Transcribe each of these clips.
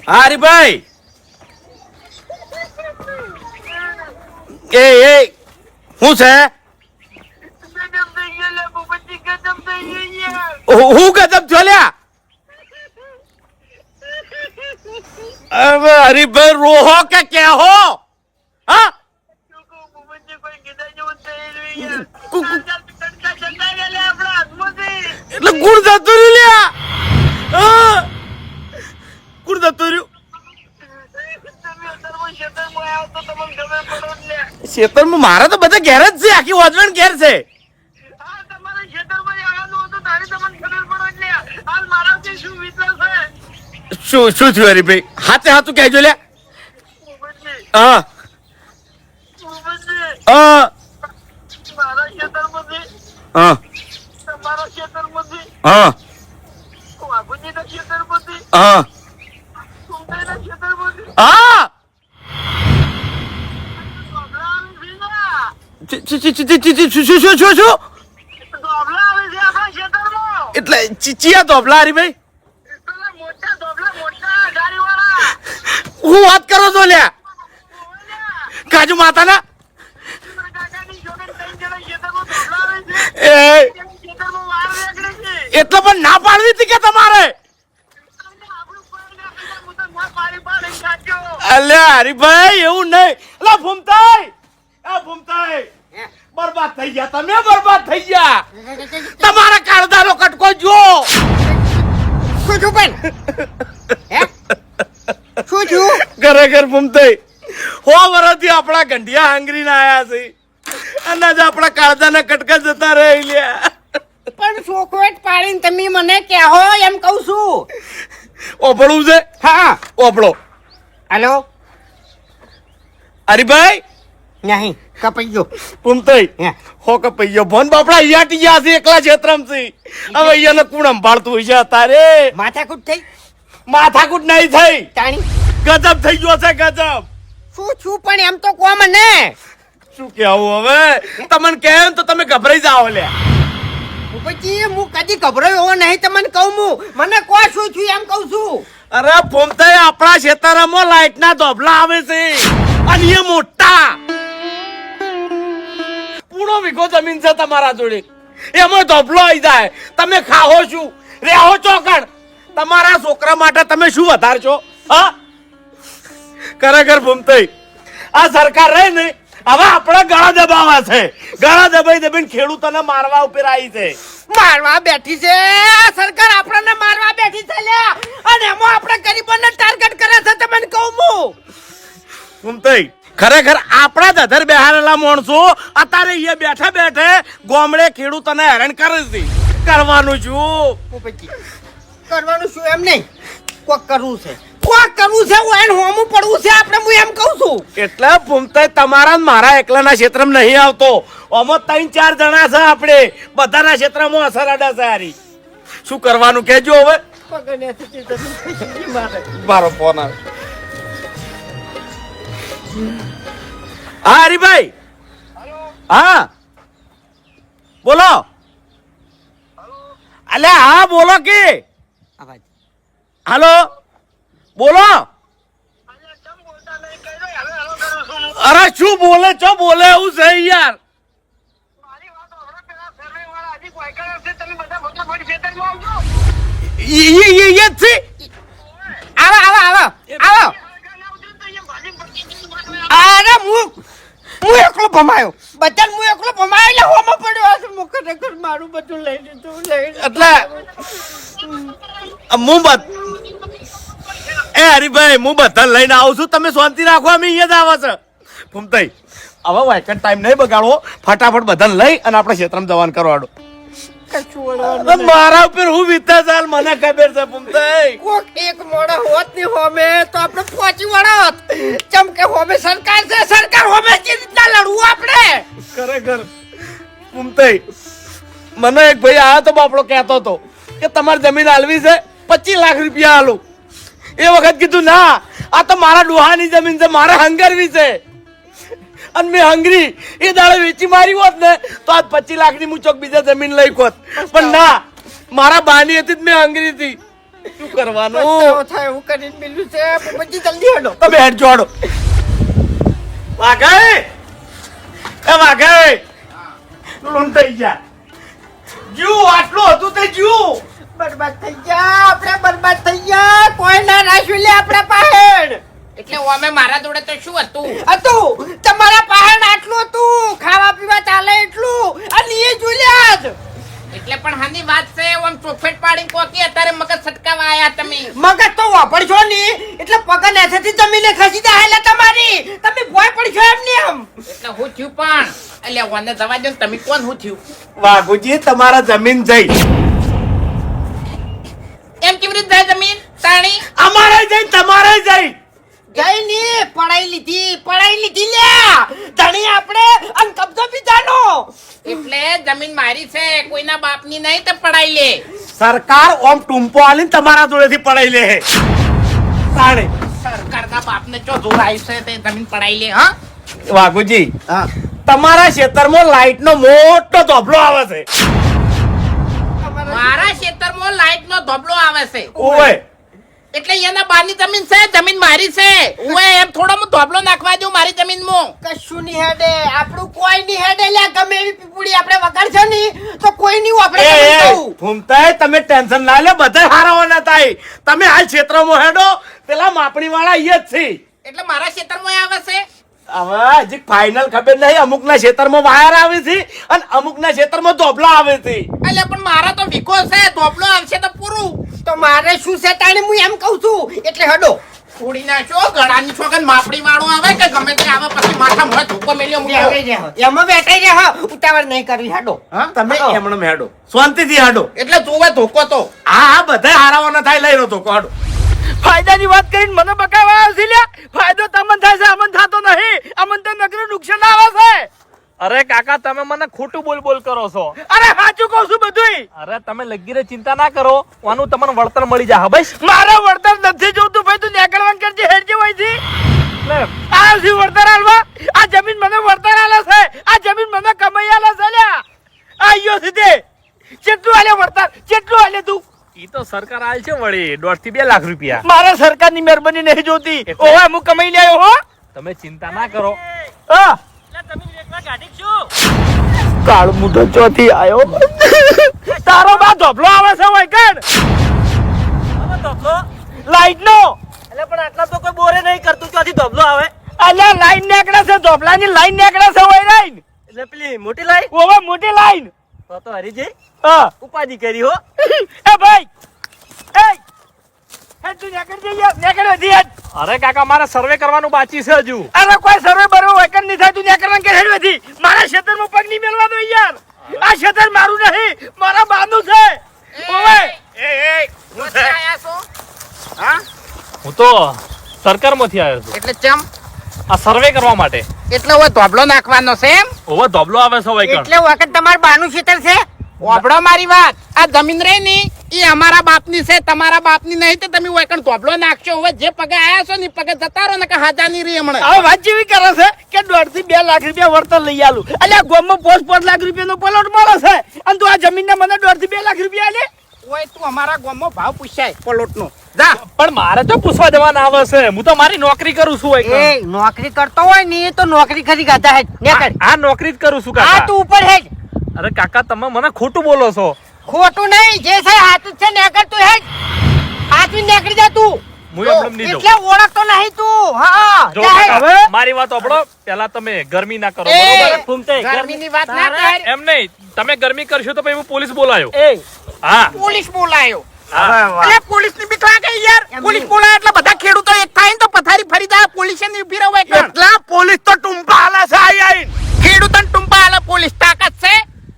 હા હરીભાઈ એ શું છે હું ગજબ જોલ્યા હરીભાઈ રોહો કે કેહો હા એટલે ગુણ જતું રહ્યું લ્યા ગુણ જતું રહ્યું ખેતરમાં મારા તો બધા ઘેર જ છે આખી ઓજવણ ઘેર છે શું શું થયું હરીભાઈ હાથે હાથું કહેજો લ્યા હા હા હા હા હા હા શું એટલે ચિયા ધોબલા હરીભાઈ હું વાત કરો છો લ્યા કાજુ માતાના એટલે પણ ના પાડવી હતી કે તમારે અલ્યા હરીભાઈ એવું નહીં અલા ફૂમતાઈ બરબાદ થઈ ગયા તમે બરબાદ થઈ ગયા તમારા કાળદાનો કટકો જો શું છું પણ શું છું ખરેખર ફૂમતાઈ હો વરસથી આપણા ગંઢિયા હાંગરીને આયા છે અને જ આપણા કાળદાના કટકા જતા રહી લ્યા પણ ચોકલેટ પાડીને તમે મને કહો એમ કહું છું ઓપડું છે હા ઓપડો હેલો હરીભાઈ નહીં કપાઈ ગયો ફૂમતાઈ હો કપાઈ ગયો ભોન બાપડા અહીંયા ટીયા છે એકલા ક્ષેત્રમથી હવે અહીંયાને કોણ સંભાળતું હોય છે તારે માથાકૂટ થઈ માથાકૂટ નહીં થઈ તાણી ગજબ થઈ ગયો છે ગજબ શું છું પણ એમ તો કહો મને શું કેવું હવે તમને કહે તો તમે ગભરાઈ જાઓ લે પછી હું કદી ગભરાયો એવો નહીં તમને કહું હું મને કો શું છું એમ કહું છું અરે ફોમતાઈ આપણા ખેતરમાં લાઈટ ના ધોબલા આવે છે અને એ મોટા પૂરો વીઘો જમીન છે તમારા જોડે એમાં ધોબલો આવી જાય તમે ખાઓ શું રેહો ચોકણ તમારા છોકરા માટે તમે શું વધારશો હા ખરેખર ફોમતાઈ આ સરકાર રહી ને હવે આપણે ગળા દબાવા છે ગળા દબાઈને ખેડૂતોને મારવા ઉપર આવી છે મારવા બેઠી છે સરકાર આપણને મારવા બેઠી છે લ્યા અને એમાં આપણે ગરીબોને ટાર્ગેટ કરે છે તમને કહું હું ફોમતાઈ ખરેખર આપણા જ અધર બેહારેલા માણસો અત્યારે અહીંયા બેઠા બેઠે ગામડે ખેડૂતોને હેરાન કરે છે કરવાનું શું કરવાનું શું એમ નહીં કોક કરવું છે એને હોમું પડવું છે આપણે હું એમ કહું છું એટલે ફૂમતાઈ તમારા મારા એકલાના ક્ષેત્રમાં નહીં આવતો આમાં 3-4 જણા છે આપણે બધાના ક્ષેત્રમાં અસર અડા છે હારી શું કરવાનું કહેજો હવે મારો ફોન આવે હા હરીભાઈ હા બોલો અલ્યા હા બોલો કે હાલો બોલો અરે શું બોલે છો બોલે એવું છે યાર અરે હું એકલો ભમાયો બચ્ચા હું એકલો ભમાયો એટલે હોમાં પડ્યો હશે હું ખરેખર મારું બધું લઈ લીધું એટલે હરીભાઈ હું બધા લઈને આવું છું તમે શાંતિ રાખો અમે અહીંયા જ આવે છે ફૂમતાઈ હવે વાયકટ ટાઈમ નહીં બગાડવો ફટાફટ બધાને લઈ અને આપણે ક્ષેત્રમાં જવાન કરવાડો મારા ઉપર હું વીતા ચાલ મને ખબર છે ફૂમતાઈ કોક એક મોડા હોત ની હોમે તો આપણે પહોંચી વળત ચમ કે હોમે સરકાર છે સરકાર હોમે જે રીતના લડવું આપણે ખરેખર ફૂમતાઈ મને એક ભાઈ આયો તો બાપડો કહેતો હતો કે તમારી જમીન હાલવી છે 25 લાખ રૂપિયા હાલું એ વખત કીધું ના આ તો મારા ડોહાની જમીન છે મારે હંગરવી છે અને મેં હંગરી એ દાડે વેચી મારી હોત ને તો આજ 25 લાખની હું ચોક બીજા જમીન લઈ હોત પણ ના મારા બાની હતી મેં હંગરી હતી શું કરવાનું પસ્તાવો થાય એવું કરીને મિલ્યું છે પોપટજી જલ્દી હેડો તમે હેડ જોડો વાઘાઈ એ વાઘાઈ લૂંટાઈ જા જીવ આટલું હતું તે જીવ બરબાદ થઈ ગયા આપણે બરબાદ થઈ ગયા કોઈ ના રાખ્યું લે આપણા પાહેડ એટલે અમે મારા જોડે તો શું હતું હતું તમારા પાહેડ આટલું હતું ખાવા પીવા ચાલે એટલું અને એ જોલ્યા જ એટલે પણ હાની વાત છે ઓમ ચોફેટ પાડીને કોકી અત્યારે મગજ સટકાવા આયા તમે મગજ તો વાપરશો ની એટલે પગ નેસેથી જમીને ખસી જાય એટલે તમારી તમે ભોય પડશો એમ ને એમ એટલે હું થયું પણ એટલે ઓને જવા દો ને તમે કોણ હું થયું વાઘુજી તમારા જમીન જઈ એમ કેવી રીતે જાય જમીન તાણી અમારે જઈ તમારે જઈ જઈ ની પડાઈ લીધી લે ધણી આપણે અન કબજો બીજાનો એટલે જમીન મારી છે કોઈના બાપની નહીં તો પડાઈ લે સરકાર ઓમ ટૂંપો આલીને તમારા જોડેથી પડાઈ લે તાણે સરકારના બાપને ચો જોર આવ્યું છે તે જમીન પડાઈ લે હા વાઘુજી હા તમારા ખેતરમાં લાઈટનો મોટો ધોબલો આવે છે મારા ખેતરમાં લાઈટનો ધોબલો આવે છે ઓય એટલે એના બારની જમીન છે જમીન મારી છે ઓએ એમ થોડો હું ધોબલો નાખવા દઉં મારી જમીનમાં કશું ની હેડે આપણું કોઈ ની હેડે લે ગમે એવી પીપુડી આપણે વગાડશો ની તો કોઈ ની આપણે ઘૂમતાય તમે ટેન્શન ના લે બધા હારાવાના થાય તમે હાલ ક્ષેત્રમાં હેડો પેલા માપણી વાળા અહીંયા જ છે એટલે મારા ખેતરમાં આવે છે હવે હજી ફાઇનલ ખબર નહીં અમુકના ખેતરમાં વાયર આવે છે અને અમુકના ખેતરમાં ધોબલા આવે છે એટલે પણ મારા તો વિકો છે ધોબલો આવશે તો પૂરું તો મારે શું છે તાણે હું એમ કહું છું એટલે હેડો છોડી નાખો ગળાની છોકન માપડી વાળો આવે કે ગમે તે આવે પછી માથા મોઢે ધોકો મેલ્યો મૂક્યો એમાં બેઠાઈ રહે ઉતાવળ નહીં કરવી હેડો હા તમે એમણે હેડો શાંતિથી હેડો એટલે જોવે ધોકો તો હા બધા હારાવાના થાય લઈ લો ધોકો હેડો ફાયદાની વાત કરીને મને બકાવા આવશે લ્યા ફાયદો તમને થાય છે અમન થતો નહીં અમન તો નગરું નુકસાન આવે છે અરે કાકા તમે મને ખોટું બોલ બોલ કરો છો અરે સાચું કહું છું બધુંય અરે તમે લગીરે ચિંતા ના કરો આનું તમને વળતર મળી જાય બસ મારે વળતર નથી જોતું ભાઈ તું નેકળવાન કરજે હેડજે હોયથી આ શું વળતર આલવા આ જમીન મને વળતર આલે છે આ જમીન મને કમાઈ આલે છે લ્યા આયો સીધે કેટલું આલે વળતર કેટલું આલે તું ઈ તો સરકાર આલ છે વળી 1.5 થી 2 લાખ રૂપિયા મારા સરકારની મહેરબાની નહીં જોતી ઓહે હું કમાઈ લ્યો હો તમે ચિંતા ના કરો હા કાળ મુઠો ચોથી આયો તારો બા ધોબલો આવે છે હોય કણ લાઈટ નો એટલે પણ આટલા તો કોઈ બોરે નહીં કરતું ક્યાંથી ધોબલો આવે અલ્યા લાઈન નીકળે છે ધોબલાની લાઈન નીકળે છે હોય લાઈન એટલે પેલી મોટી લાઈન ઓવે મોટી લાઈન તો હરીજી હા ઉપાધિ કરી હો એ ભાઈ એ હેડ તું નીકળ જઈએ નીકળ વધી હેડ અરે કાકા મારે સર્વે કરવાનું બાકી છે હજુ અરે કોઈ સર્વે બરો હોય કણ નહીં થાય તું નીકળવાનું કે હેડ વધી મારા ક્ષેત્રમાં પગ નહીં મેલવા દો યાર આ ક્ષેત્ર મારું નહીં મારા બાનું છે ઓવે ક્યાંથી આયા છો હા હું તો સરકારમાંથી આવ્યો છું એટલે ચમ આ સર્વે કરવા માટે એટલે હવે ધોબલો નાખવાનો છે એમ ઓવે ધોબલો આવે છે હોય કણ એટલે વખત તમાર બાનું ખેતર છે ઓબળો મારી વાત આ જમીન રહી ની ઈ અમારા બાપની છે તમારા બાપની નહીં તો તમે ઓયકણ ધોબલો નાખશો હવે જે પગે આયા છો ને પગે જતા રહો ને કે હાજા ની રહી હમણાં હવે વાત જેવી કરે છે કે 1.5 થી 2 લાખ રૂપિયા વળતર લઈ આલું અલ્યા ગોમમાં 5 લાખ રૂપિયાનો પ્લોટ મળે છે અને તું આ જમીનના મને 1.5 થી 2 લાખ રૂપિયા લે ઓય તું અમારા ગામમાં ભાવ પૂછાય પલોટ નો જા પણ મારે તો પૂછવા જવાના આવે છે હું તો મારી નોકરી કરું છું હોય એ નોકરી કરતો હોય ને તો નોકરી ખરી ગાતા હેડ નીકળ આ નોકરી જ કરું છું આ કાકા તું ઉપર હેડ અરે કાકા તમે મને ખોટું બોલો છો ખોટું નહીં જે છે હાથ છે નીકળ તું હેડ હાથવી નીકળી જા તું હું એમ નહીં એટલે ઓળખતો નહીં તું હા જો જા હેડ. કાકા, મારી વાત સાંભળો પેલા તમે ગરમી ના કરો બરોબર ગરમીની વાત ના કર એમ નહીં તમે ગરમી કરશો તો પછી હું પોલીસ બોલાયો એ હા પોલીસ બોલાયો હા. એટલે પોલીસ ની બીક લાગે યાર પોલીસ બોલાય એટલે બધા ખેડૂતો એક થાય ને તો પથારી ફરી જાય પોલીસ ની ઉભી રહે કણ એટલા પોલીસ તો ટૂંપા હાલે છે આઈ ખેડૂતો ટુંપા આલે પોલીસ તાકાત છે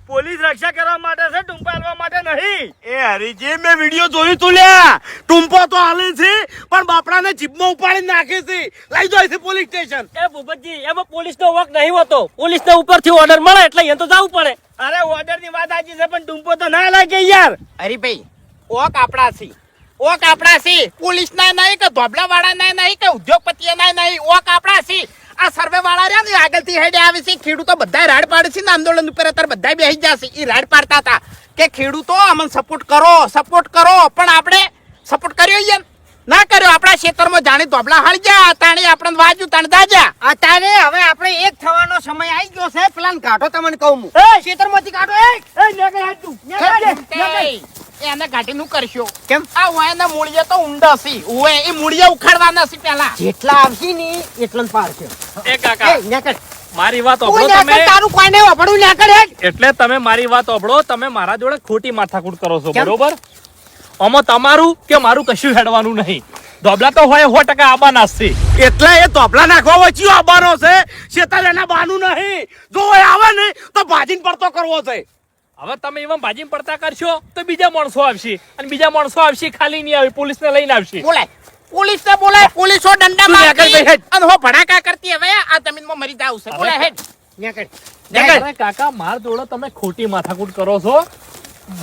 પોલીસ રક્ષા કરવા માટે છે ટૂંપા આલવા માટે નહીં એ હરીજી મેં વિડિયો જોયું તું લ્યા ટૂંપો તો હાલે છે પણ બાપડાને જીભમાં ઉપાડી નાખે છે લઈ જાય છે પોલીસ સ્ટેશન એ ભૂપતજી એમાં પોલીસનો વક નહીં હોતો પોલીસને ઉપરથી ઓર્ડર મળે એટલે અહીંયા તો જવું પડે અરે ઓર્ડરની વાત સાચી છે પણ ટૂંપો તો ના લાગે યાર હરીભાઈ ઓક આપડા છે ઓક આપડા છે પોલીસ ના નહીં કે ધોબલા વાળા ના નહીં કે ઉદ્યોગપતિ ના નહીં ઓક આપડા છે આ સર્વે વાળા રહ્યા ને આગળથી હેડે આવે છે ખેડૂતો બધા રાડ પાડે છે ને આંદોલન ઉપર અત્યારે બધા બેસી જશે એ રાડ પાડતા હતા કે ખેડૂતો અમને સપોર્ટ કરો પણ આપણે સપોર્ટ કર્યો યાર ના કર્યો આપણા ખેતરમાં જાણે ધોબલા હળી ગયા તાણે આપણને વાજુ તાણે દાજા અત્યારે હવે આપણે એક થવાનો સમય આવી ગયો છે પ્લાન કાઢો તમને કહું હું ખેતરમાંથી કાઢો એને કાઢી નું કરશો કેમ આ ઓયના મૂળિયા તો ઊંડા છે ઓય એ મૂળિયા ઉખાડવાના છે પહેલા જેટલા આવશે ને એટલા પાડશે એ કાકા નેકળ મારી વાત તું ઓબળો નેકળ તમે તારું કોઈ નહીં વાપરવું નેકળ એટલે તમે મારી વાત ઓબળો તમે મારા જોડે ખોટી માથાકૂટ કરો છો કેમ? બરોબર આમાં તમારું કે મારું કશું હેડવાનું નહીં ધોબલા તો હોય 100% આબાના જ છે એટલે એ તોપલા નાખવા વચ્ચે આવવાનો છે શેતર એના બાનું નહીં જો એ આવે ને તો ભાજીને પડતો કરવો છે હવે તમે એવા ભાજીમાં પડતા કરશો તો બીજા માણસો આવશે અને બીજા માણસો આવશે ખાલી નહીં આવે પોલીસને લઈને આવશે બોલાય પોલીસને બોલાય પોલીસો દંડા તું નેકળ મારતી ભાઈ હેડ. અને હો ભડાકા કરતી હવે આ જમીનમાં મરી જાવ છે બોલાય હેડ અરે કાકા માર જોડે તમે ખોટી માથાકૂટ કરો છો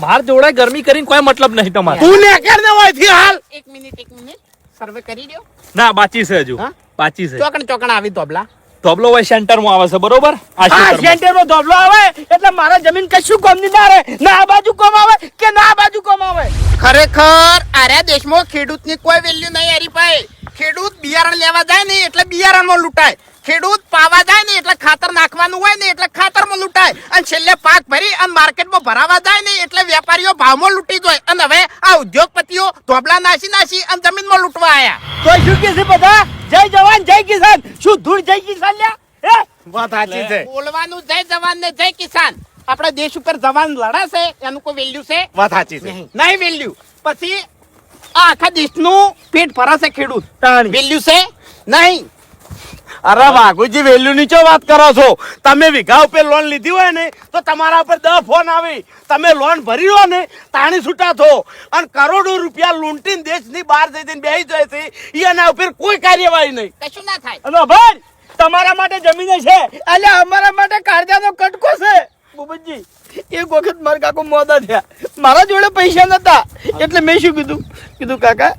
માર જોડે ગરમી કરીને કોઈ મતલબ નહીં તમારે તું નેકળ ને હોયથી હાલ એક મિનિટ સર્વે કરી દો ના બાચી છે હજુ હા? બાચી છે ચોકણ આવી ધોબલા ધોબલો હોય સેન્ટરમાં આવે છે બરોબર આ આ સેન્ટરમાં. સેન્ટરમાં ધોબલો આવે એટલે મારા જમીન કશું કોમ ની ના રહે ના આ બાજુ કોમ આવે કે ના આ બાજુ કોમ આવે ખરેખર આર્યા દેશમાં ખેડૂતની કોઈ વેલ્યુ નહીં હરીભાઈ ખેડૂત બિયારણ લેવા જાય ને એટલે બિયારણમાં લૂંટાય ખેડૂત પાવા જાય ને એટલે ખાતર નાખવાનું હોય ને એટલે ખાતરમાં લૂંટાય અને છેલ્લે પાક ભરી અને માર્કેટમાં ભરાવા જાય ને એટલે વેપારીઓ ભાવમાં લૂંટી જાય અને હવે આ ઉદ્યોગપતિઓ ધોબલા નાસી અને જમીનમાં લૂંટવા આયા તો શું કે છે બધા જય જવાન જય કિસાન શું ધૂળ જય કિસાન લ્યા હે વાત સાચી છે બોલવાનું જય જવાન ને જય કિસાન આપણા દેશ ઉપર જવાન લડાશે એનું કોઈ વેલ્યુ છે વાત સાચી છે નહીં વેલ્યુ પછી આ આખા દેશનું પેટ ભરાશે ખેડૂત તાણી વેલ્યુ છે નહીં અરે વાઘુજી વેલ્યુ નીચો વાત કરો છો તમે વીઘા ઉપર લોન લીધી હોય ને તો તમારા ઉપર 10 ફોન આવી તમે લોન ભરી લો ને તાણી છૂટા થો અને કરોડો રૂપિયા લૂંટીને દેશની બહાર જઈને બેસી જાય છે એના ઉપર કોઈ કાર્યવાહી નહીં કશું ના થાય અને ભાઈ તમારા માટે જમીન છે એટલે અમારા માટે કાળજાનો કટકો છે બુબજી એક વખત મારા કાકો મોદા થયા મારા જોડે પૈસા નતા એટલે મેં શું કીધું કાકા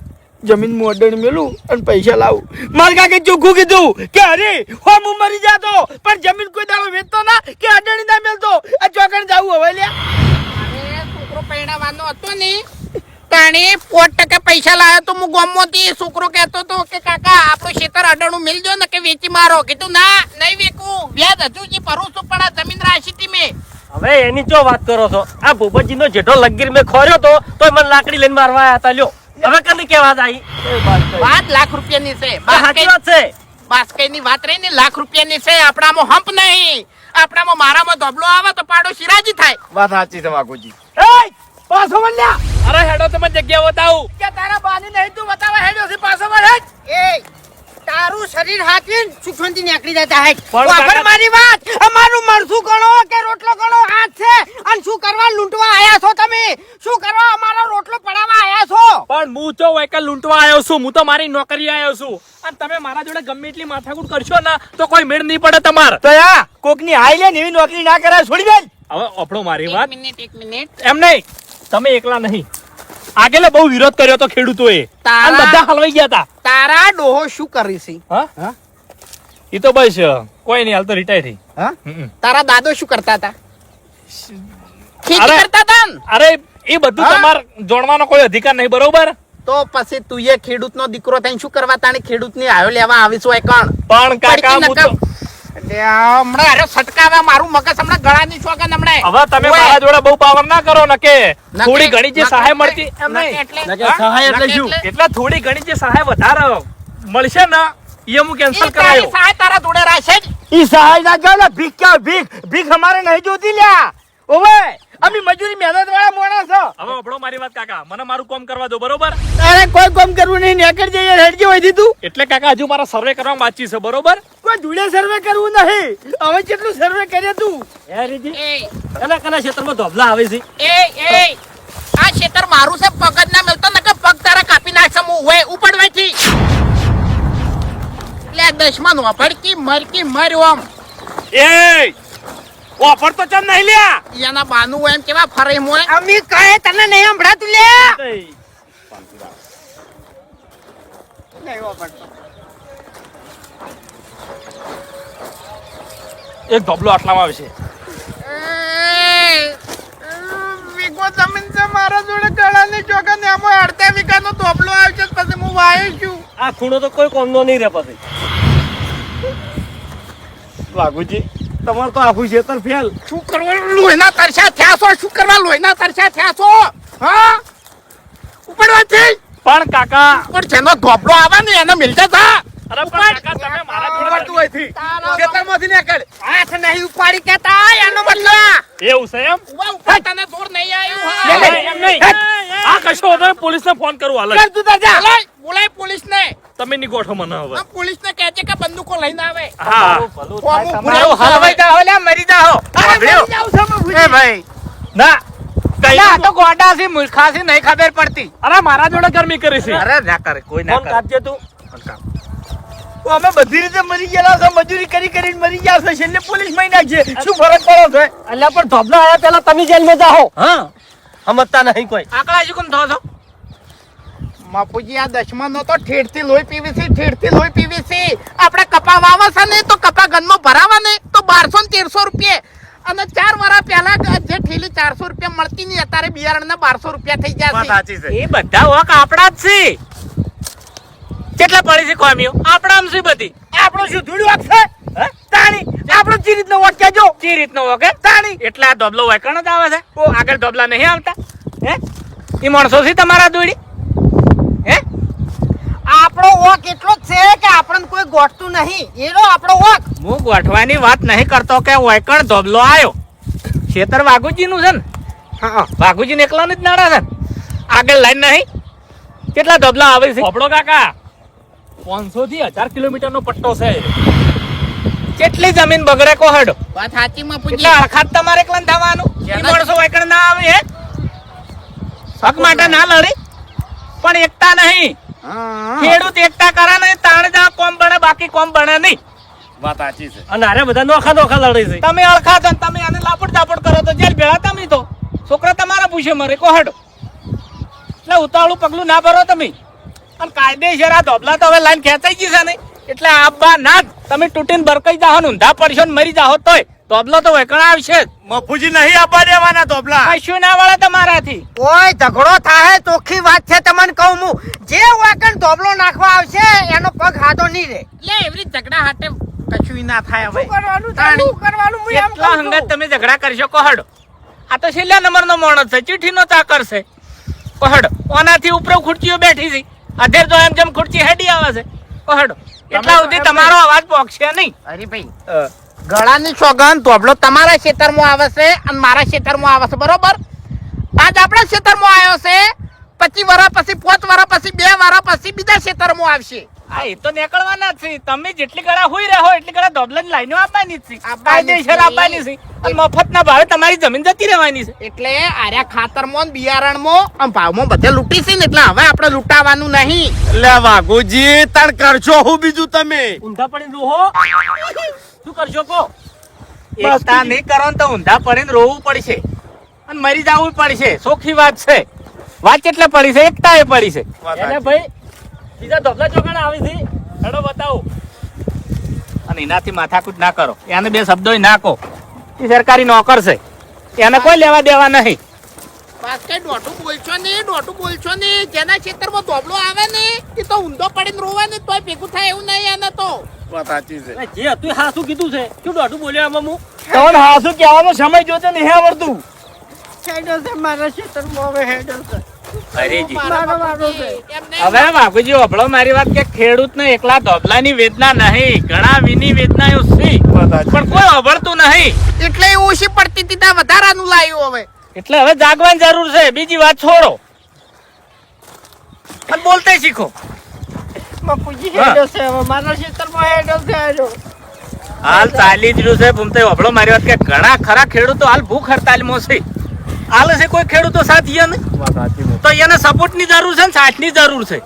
જમીન મોડણ મેલું અને પૈસા લાવું મારા કાકે ચોખ્ખું કીધું કે અરે હું મરી જાતો પણ જમીન કોઈ દાડો વેચતો ના કે અડણી ના મેલતો આ ચોકણ જાવું હવે લ્યા અરે છોકરો પરણાવવાનો હતો ને તાણે 5% પૈસા લાવ્યો તો હું ગામમાંથી છોકરો કહેતો હતો કે કાકા આપણું ખેતર અડાણું મિલજો ને કે વેચી મારો કીધું ના નહીં વેચું વ્યાજ હજુ જે ભરું છું પણ આ જમીન રાશી મેં હવે એની ચો વાત કરો છો આ ભૂપતજી નો જેઠો લગીર મેં ખોર્યો તો તોય મને લાકડી લઈને મારવા આયા તા લ્યો હવે કદી કેવા આવી વાત લાખ રૂપિયાની છે સાચી વાત છે બાસ્કઈની વાત રહી ને લાખ રૂપિયાની છે આપણામાં હંપ નહીં આપણામાં મારામાં ધોબલો આવે તો પાડો શિરાજી થાય વાત સાચી છે વાઘુજી એ પાછો વળ લ્યા અરે હેડો તમે જગ્યા બતાવું કે તારા બાની નહીં તું બતાવે હેડ્યો છે પાછો વળ હેડ એ તારું શરીર હાથવીને સુખવંતી નીકળી જતા હે પણ વાપર કાકા- મારી વાત અમારું મરસું ગણો કે રોટલો ગણો હાથ છે અને શું કરવા લૂંટવા આયા છો તમે શું કરવા અમારો રોટલો પડાવવા આયા છો પણ હું તો વૈકલ લૂંટવા આવ્યો છું હું તો મારી નોકરી આવ્યો છું અને તમે મારા જોડે ગમે એટલી માથાકૂટ કરશો ને તો કોઈ મેળ નહીં પડે તમાર તો યા કોકની હાઈ લે ને એવી નોકરી ના કરાય છોડી દે હવે આપણો મારી વાત એક મિનિટ એમ નહીં તમે એકલા નહીં આગેલે બહુ વિરોધ કર્યો તો ખેડૂતોએ તારા- અને બધા હલવાઈ ગયા હતા તારા ડોહો શું કરી છે હા એ તો બસ કોઈ નહીં હાલ તો રિટાયર થઈ હા? હમ. તારા દાદો શું કરતા હતા ખેતી અરે- કરતા હતા ને? અરે એ બધું હા? તમાર જોડવાનો કોઈ અધિકાર નહીં બરોબર તો પછી તું એ ખેડૂતનો દીકરો થઈને શું કરવા તાણી ખેડૂતની આયો લેવા આવીશું એ કણ પણ કાકા પડકી હું નકમ. તો એટલે આ હમણાં અરે સટકાવે મારું મગજ હમણાં ગળાની શોગન હમણાં હવે તમે ઓય. મારા જોડે બહુ પાવર ના કરો ને કે નકે- થોડી ઘણી જે નકે સહાય એટલે- મળતી એમ નકે નહીં એટલે- નકે સહાય એટલે શું? એટલે થોડી ઘણી જે સહાય વધારે મળશે ને એ હું ઈ કેન્સલ તારી કરાયો સહાય તારા જોડે રાખે જ. ઈ સહાય ના જાવ ને ભીખ ક્યાં ભીખ અમારે નહીં જોતી લ્યા ઓવે અમે મજૂરી મહેનત વાળા માણસ છો હવે આપણો મારી વાત કાકા મને મારું કામ કરવા દો બરોબર તારે કોઈ કામ કરવું નહીં નેકર જઈએ હેડજે હોય દીધું એટલે કાકા હજુ મારા સર્વે કરવામાં બાકી છે બરોબર કોઈ ધૂળે સર્વે કરવું નહીં હવે કેટલું સર્વે કરે તું એ રીતિ એ એના કના ક્ષેત્રમાં ધોબલા આવે છે એ આ ખેતર મારું છે પગ જ ના મળતો નકર પગ તારા કાપી નાખશે હું હોય ઉપડવાથી એટલે 10માં નોફડકી મરકી મર્યો આમ એ ઓફર તો ચમ નહીં લ્યા એના બાનું હોય એમ કેવા ફરે એમ હોય અમે કહે તને નહીં સંભળાતું લે એક ધોબલો આટલામાં આવે છે વીઘો જમીન છે મારા જોડે ગળાની ચોકન ને આમાં અડધા વીઘાનો ધોબલો આવશે પછી હું વાય છું. આ ખૂણો તો કોઈ કોમનો નહીં રે પછી. વાઘુજી તમારે તો આખું ખેતર ફેલ. શું કરવા લોહીના તરસ્યા થયા છો? શું કરવા લોહીના તરસ્યા થયા છો? હા ઉપડવાથી પણ કાકા પણ જેનો ધોબલો આવે ને એને મિલતા થા. અરે પણ કાકા તમે મારા જોડે પડતું હોયથી. ખેતરમાંથી નીકળ. હાથ નહીં ઉપાડી કેતા એનો મતલબ એવું છે એમ ઉભા ઉભા તને જોર નહીં આવ્યું. લે, લે, એમ નહીં. આ કશો હતો પોલીસને ફોન કરું હાલ જ. કર તું તાજા બોલાય પોલીસને. તમે ની ગોઠો મને હવે આ પોલીસને કહે છે કે બંદૂકો લઈને આવે. હા ભૂલાવું હલવાઈ જાઓ લે મરી જાઓ એ ભાઈ ના કઈ આ તો ગોડા છે મૂર્ખા છે નહીં ખબર પડતી અરે મારા જોડે ગરમી કરી છે અરે ના કરે કોઈ ના ફોન કરે. કાપજે તું. અમે બધી રીતે મરી ગયેલા છે, મજૂરી કરી કરીને મરી ગયા છે, છેલ્લે પોલીસ માં નાખશે. શું ફરક પડે છે? અલ્યા પણ ધોબલા આયા પેલા તમે જેલમાં જાઓ. હા સમજતા નહીં કોઈ. આકડા શું થો છો બાપુજી આ દશમનો તો ઠેઠથી લોહી પીવી છે, ઠેઠથી લોહી પીવી છે. આપણે કપા વાવા છે ને તો કપા ગનમાં ભરાવા ને તો 1200 ને 1300 રૂપિયા અને 4 વર્ષ પહેલા જે ઠેલી 400 રૂપિયા મળતી ને અત્યારે બિયારણના 1200 રૂપિયા થઈ વાત જશે. સાચી છે. એ બધા વોક આપડા જ છે. કેટલા પડી છે કોમીઓ આપડા છે બધી. આપણો શું ધૂળ વાગશે? હે? તાણી આપણો ચી રીતનો વોટ કહેજો. ચી રીતનો વોક હે? તાણી એટલે આ ધોબલો વેકણ જ આવે છે. ઓ આગળ ધોબલા નહીં આવતા હે એ માણસો છે તમારા દોડી હે આપણો વોક એટલો જ છે કે આપણને કોઈ ગોઠતું નહીં એનો આપણો વોક. હું ગોઠવાની વાત નહીં કરતો કે વેકણ ધોબલો આવ્યો. ખેતર વાઘુજી નું છે ને હા વાઘુજી ને એકલા જ નાડા છે ને આગળ લાઈન નહીં કેટલા ધોબલા આવે છે પોપડો કાકા 500 થી 1000 કિલોમીટર નો પટ્ટો છે કેટલી જમીન બગડે કો હડો વાત સાચી બાપુજી. એટલે અડખાત તમારે એકલા ને થવાનું એ માણસો વેકણ ના આવે હે હક માટે ના લડી પણ એકતા નહીં ખેડૂત એકતા કરે ને તાણ જા કોમ બને બાકી કોમ બને નહીં. વાત સાચી છે. અને આરે બધા નોખા નોખા લડે છે. તમે અળખા છો ને તમે આને લાપડ દાપડ કરો તો જેલ ભેળા તમે તો છોકરા તમારા પૂછે મરે કો હડો એટલે ઉતાવળું પગલું ના ભરો તમે અને કાયદેસર આ ધોબલા તો હવે લાઈન ખેંચાઈ ગઈ છે ને એટલે આબા ના જ. તમે તૂટીને બરકાઈ જાઓ ને ઊંધા પડશો ને મરી જાઓ તોય ધોબલો તો વેકણ આવશે જ. મફુજી નહીં આપવા દેવાના ધોબલા. કશું ના વળે તમારાથી. ઓય ઝઘડો થાય ચોખ્ખી વાત છે તમને કહું હું જે વાકણ ધોબલો નાખવા આવશે એનો પગ હાથો નહીં રહે. લે એવી ઝઘડા હાટે કશું ના થાય હવે. કરવાનું ચાલુ કરવાનું હું એમ કેટલા કહું હંગાત તમે ઝઘડા કરશો કોહડો આ તો છેલ્લા નંબરનો માણસ છે ચીઠીનો ચાકર છે કોહડો ઓનાથી ઉપર ખુરચીઓ બેઠી છે અધેર તો એમ જેમ ખુરચી હેડી આવે છે કોહડો એટલા સુધી તમારો અવાજ પોકશે નહીં. અરે ભાઈ ગળાની સોગંદ ધોબલો તમારા ખેતરમાં આવે છે અને મારા ખેતરમાં આવે છે બરોબર. આજ આપણા ખેતરમાં આવ્યો છે 25 વર્ષ પછી 5 વર્ષ પછી 2 વર્ષ પછી બીજા ખેતરમાં આવશે. હા એ તો નીકળવાના જ છે. તમે જેટલી ગળા હોઈ રહ્યા એટલી ગળા ધોબલાની લાઈનો આપવાની જ છે કાયદેસર આપવાની છે અને મફતના ભાવે તમારી જમીન જતી રહેવાની છે. એટલે આર્યા ખાતરમાં ને બિયારણમાં અને ભાવમાં બધે લૂંટી છે ને એટલે હવે આપણે લૂંટાવાનું નહીં. લે વાઘુજી તાણ કરશો હું બીજું તમે. ઊંધા પડીને રોહો. શું કરશો કો? એકતા નહીં કરો ને તો ઊંધા પડીને રોવું પડશે અને મરી જવું પડશે. સોખી વાત છે. વાત કેટલે પડી છે એકતા એ પડી છે. વાત એને સાચી. ભાઈ બીજા ધોબલા ચોકાણ આવે છે. હેડો બતાવો. અને એનાથી માથાકૂટ ના કરો. એને બે શબ્દો ના કહો. એ સરકારી નોકર છે એને કોઈ લેવા દેવા નહીં. બસ કઈ દોઢું બોલશો નહીં જેના ખેતરમાં ધોબલો આવે ને એ તો ઊંધો પડીને રોવે ને તોય ભેગું થાય એવું નહીં એને તો. વાત સાચી છે. જે હતું હા શું કીધું છે શું દોઢું બોલ્યો આમાં હું? તમને હાસુ કહેવાનો સમય જોતો નહીં આવડતું. હેડો છે મારા ખેતરમાં હવે હેડો છે અરેજી. મારો વારો છે. એમ નહીં. હવે બાપુજી વભળો મારી વાત કે ખેડૂતને એકલા ધોબલાની વેદના નહીં ઘણા વિની વેદનાઓ છે વાત સાચી. પણ કોઈ અભળતું નહીં. એટલે એ ઓછી પડતી હતી ત્યાં વધારાનું લાવ્યું હવે. એટલે હવે જાગવાની જરૂર છે. બીજી વાત છોડો અને બોલતે શીખો. બાપુજી હેડો છે હવે મારા ખેતરમાં હેડો છે હેડો. હાલ ચાલી જ રહ્યું છે ભૂમતે વભળો મારી વાત કે ઘણા ખરા ખેડૂતો હાલ ભૂખ હડતાલમાં છે. હાલ છે કોઈ ખેડૂતો સાથ ઈ ને વાત સાચી. તો એને સપોર્ટની જરૂર છે ને સાથની જરૂર છે.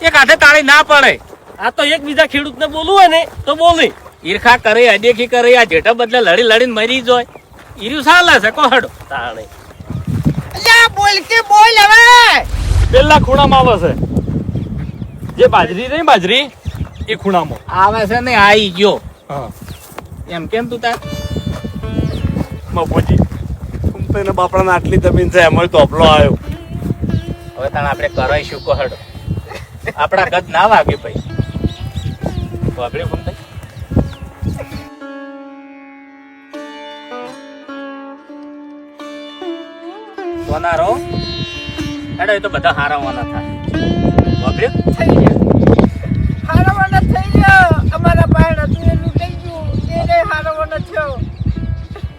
એક હાથે તાળી ના પડે. આ તો એક બીજા ખેડૂતને બોલવું હોય ને તો બોલે. ઈર્ખા કરે અદેખી કરે આ જેઠા બદલે લડી લડીને મરી જોય ઈર્યું ચાલે છે કોહડો. તાણે અલ્યા બોલ કે બોલ હવે. પેલા ખૂણામાં આવે છે જે બાજરી રહી બાજરી એ ખૂણામાં આવે છે ને આઈ ગયો હા એમ કેમ તું તાર મફુજી એને બાપડાને આટલી જમીન છે એમાં ધોબલો આવ્યો. હવે તાણ આપણે કરાઈશું કોહડો આપણા ગદ ના વાગે ભાઈ તો આપણે ફોન થાય સોનારો હેડો એ તો બધા હારાવાના થાય વાપર્યું હારવાના થઈ ગયો અમારા પાસે હતું એ લૂંટાઈ ગયું એને હારવાના થયો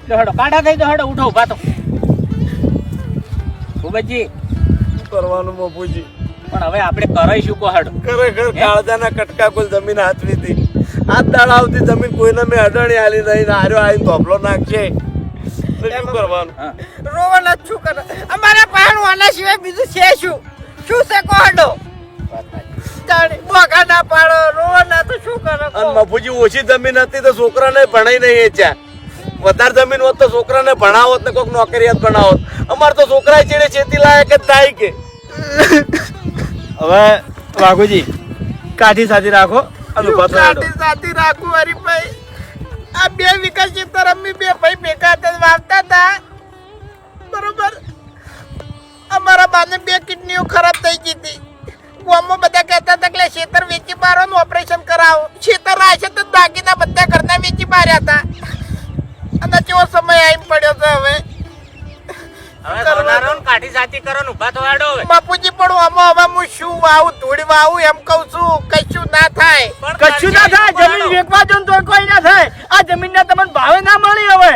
તો હેડો કાઢા થઈ તો હેડો ઉઠો ઉભા તો ભૂપતજી શું કરવાનું બાપુજી? પણ હવે આપણે કરાઈશું કોહડો ખરેખર કાળજાના કટકા કોઈ જમીન હાથવી હતી. હાથ દાડા આવતી જમીન કોઈને મેં અડાણી આલી નહીં ને હાર્યો આવીને ધોપલો નાખશે તો શું કરવાનું? હા રોવાના જ શું કરે અમારા પાસે આના સિવાય બીજું છે શું છે કોહડો વાત સાચી. તાણી બોગા ના પાડો રોવાના તો શું કરે અને કહો? બાપુજી ઓછી જમીન હતી તો છોકરાને ભણાઈ નહીં વેચ્યા. વધારે જમીન હોત તો છોકરાને ભણાવત ને કોઈક નોકરિયાત બનાવત. અમારે તો છોકરા ચેડે ખેતી લાયક જ થાય કે. હવે વાઘુજી કાઠી સાથે રાખો અને ઉભા થો હેડો. કાઠી સાથી રાખું હરીભાઈ આ 2 વીઘા ખેતર અમે 2 ભાઈ ભેગા હતા વાવતા હતા બરોબર અમારા બાને 2 કિડનીઓ ખરાબ થઈ ગઈ હતી ગામમાં બધા કહેતા હતા કે ખેતર વેચી મારવાનું ઓપરેશન કરાવો ખેતર રાશે તો દાગીના બધા ઘરના વેચી માર્યા હતા અને કેવો સમય આવી પડ્યો છે હવે હવે સોનારો ને કાઠી સાથી કરો ને ઉભા તો હેડો હવે બાપુજી પણ આમાં હવે હું શું વાવું ધૂળ વાવું એમ કહું છું કશું ના થાય કશું ના થાય જમીન વેચવા જો ને તો કોઈ ના થાય આ જમીન ના તમને ભાવે ના મળી હવે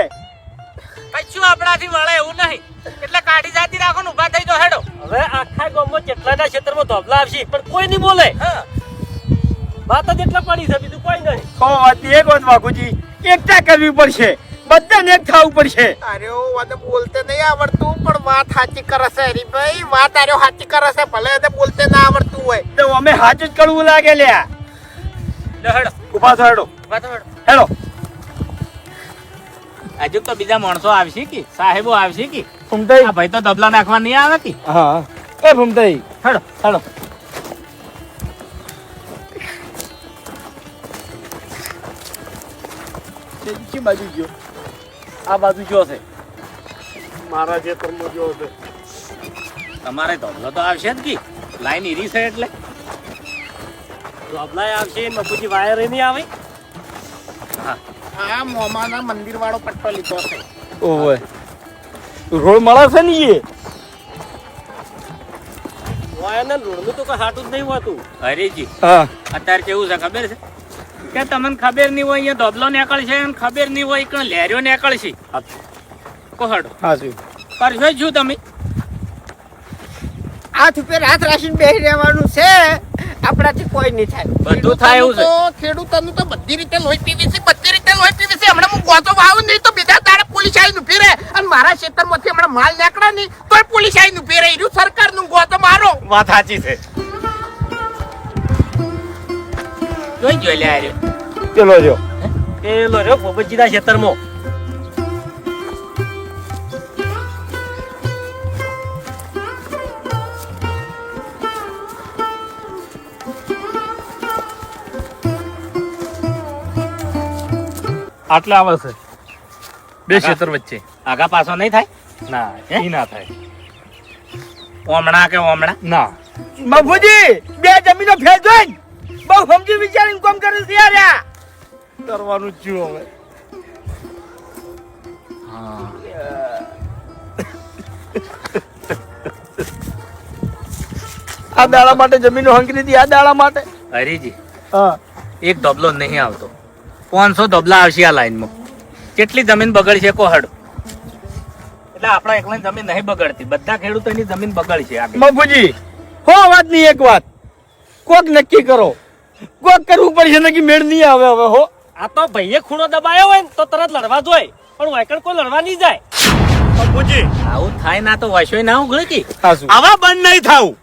કશું આપણાથી વળે એવું નહીં એટલે કાઠી સાથી રાખો ને ઉભા થઈ તો હેડો હવે આખા ગામમાં કેટલાના ક્ષેત્રમાં ધોબલા આવશે પણ કોઈ નહીં બોલે હા વાત જ એટલા પડી છે બીજું કોઈ નહીં એક વાત વાઘુજી એકતા કરવી પડશે બધાને એક થવું પડશે અરે ઓ મને બોલતે નહીં આવડતું પણ વાત સાચી કરે છે હરીભાઈ વાત આર્યો સાચી કરે છે ભલે એને બોલતે ના આવડતું હોય તો અમે સાચું જ કરવું લાગે લ્યા લો હેડો ઉભા થો હેડો ઉભા તો હેડો હેડો હજુ તો બીજા માણસો આવશે કે સાહેબો આવશે કે ફૂમતાઈ આ ભાઈ તો દબલા નાખવા નહીં આવે કે હા એ ફૂમતાઈ હેડો હેડો કઈ બાજુ ગયો આ બાજુ જો છે મારા ખેતરમાં જો છે. તમારે ધોબલો તો આવશે જ કે લાઈન ઈરી છે એટલે ધોબલા આવશે ને બાપુજી વાયર નહીં આવે આ મોમાના મંદિર વાળો પટ્ટો લીધો છે ઓવે રોડ મળે છે ને એ વાયર ને રોડનું તો કોઈ હાટું જ નહીં હોતું હરીજી હા અત્યારે કેવું છે ખબર છે કે તમને ખબર નહીં હોય અહીંયા ધોબલો નીકળશે અને ખબર નહીં હોય કે લહેર્યો નીકળશે કોહડો હા શું કરશો શું તમે હાથ ઉપર હાથ રાખીને બેસી રહેવાનું છે આપણાથી કોઈ નહીં થાય બધું થાય એવું છે. ખેડૂતોનું તો બધી રીતે લોહી પીવી છે બધી રીતે લોહી પીવી છે હમણાં હું ગોતો વાવું નહીં તો બીજા દાડે પોલીસ આવીને ઉભી રહે અને મારા ખેતરમાંથી હમણાં માલ નીકળે નહીં તોય પોલીસ આવીને ઉભી રહે એનું સરકારનું ગોતો મારો વાત સાચી છે. જોઈ જોઈ લે હાર્યો ચલો જો પેલો રહ્યો ભૂપતજીના ખેતરમાં આટલે આવે છે બે ક્ષેત્ર વચ્ચે આગા પાછો નહીં થાય ના ઈ ના થાય ઓમણા કે ઓમણા ના બાપુજી બે જમીનો ફેર જોઈ બહુ સમજી વિચારીને કામ કરે છે યાર આ. કરવાનું જ છું હવે. આ દાડા માટે જમીનો હંકરી હતી આ દાડા માટે હરીજી હા એક ધોબલો નહીં આવતો 500 ધોબલા આવશે આ લાઈનમાં કેટલી જમીન બગડશે કોહડ એટલે આપણા એકલાની જમીન નહીં બગડતી બધા ખેડૂતોની જમીન બગડશે આગળ બાપુજી હો વાત ની એક વાત કોક નક્કી કરો કોક કરવું પડશે નક્કી મેળ નહીં આવે હવે હો આ તો ભાઈએ ખૂણો દબાયો હોય ને તો તરત લડવા જોઈએ પણ વાયકણ કોઈ લડવા નહીં જાય બાપુજી આવું થાય ના તો વૈશોય ના ઉગળે કે હા શું આવા બંધ નહીં થાવું.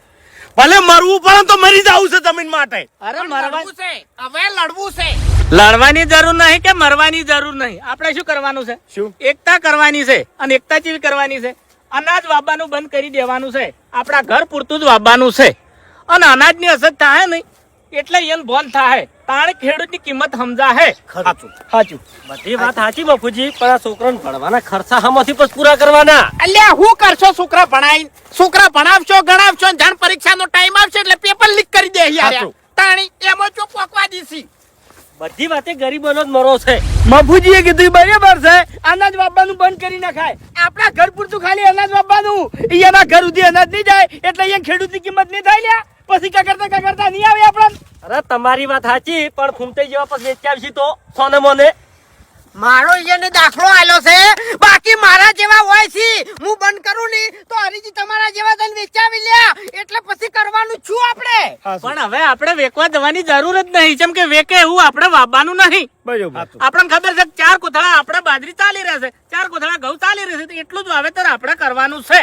ભલે મરવું પડે તો મરી જવું છે જમીન માટે. અરે મરવા લડવું છે હવે લડવું છે લડવાની જરૂર નહીં કે મરવાની જરૂર નહીં આપણે શું કરવાનું છે શું? એકતા કરવાની છે અને એકતા જેવી કરવાની છે અનાજ વાવવાનું બંધ કરી દેવાનું છે આપણા ઘર પૂરતું જ વાવવાનું છે અને અનાજની અસર થાય નહીં એટલે એને બોલ થાય તાણે ખેડૂતની કિંમત સમજાહે. સાચું. સાચું. બધી વાત સાચી બાપુજી, પણ આ છોકરાને ભણવાના ખર્ચા હામાંથી પછી પૂરા કરવાના. અલ્યા હું કરશો છોકરા ભણાઈ છોકરા ભણાવશો ગણાવશો ને જાણ પરીક્ષાનો ટાઈમ આવશે એટલે પેપર લીક કરી દે યાર સાચું. તાણી એમાં ચો પોકવા દીસી બધી વાતે ગરીબોનો જ મરો છે. મફુજીએ કીધું બરાબર છે, અનાજ વાપવાનું બંધ કરી નાખાય. આપણા ઘર પૂરતું ખાલી અનાજ વાપવાનું, એના ઘર સુધી અનાજ નહીં જાય એટલે અહીંયા ખેડૂતની કિંમત નહીં થાય લ્યા. પછી કગરતા નહીં આવે આપણને. અરે તમારી વાત સાચી, પણ ફૂમતાઈ જેવા પછી વેચી આવશી તો સોને મોને. મારો એને દાખલો આલ્યો છે, બાકી મારા જેવા હોય છે હું બંધ કરું ની તો હરીજી તમારા જેવા તને વેચાવી લ્યા એટલે પછી કરવાનું છું આપણે. પણ હવે આપણે વેકવા જવાની જરૂર જ નહીં, જેમ કે વેકે એવું આપણે વાવવાનું નહીં. બરોબર. આપણને ખબર છે કે 4 કોથળા આપણે બાજરી ચાલી રહેશે, 4 કોથળા ઘઉં ચાલી રહેશે, તો એટલું જ વાવેતર આપણે કરવાનું છે.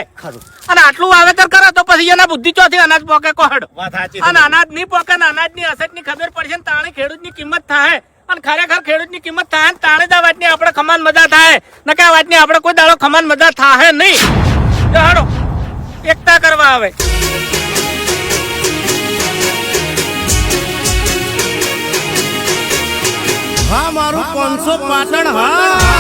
અને આટલું વાવેતર કરે તો પછી એના બુદ્ધિ ચોથી અનાજ પોકે કોહડ. વાત સાચી. અને અનાજ નહીં પોકે ને અનાજની અસરની ખબર પડશે ને તાણે ખેડૂતની કિંમત થાય. અને ખરેખર ખેડૂતની કિંમત થાય ને તાણે જ આ વાતની આપણે ખમાન મજા થાય, નકે આ વાતની આપણે કોઈ દાડો ખમાન મજા થાય નહીં. હાડો એકતા કરવા આવે. હા મારું 500 પાટણ હા.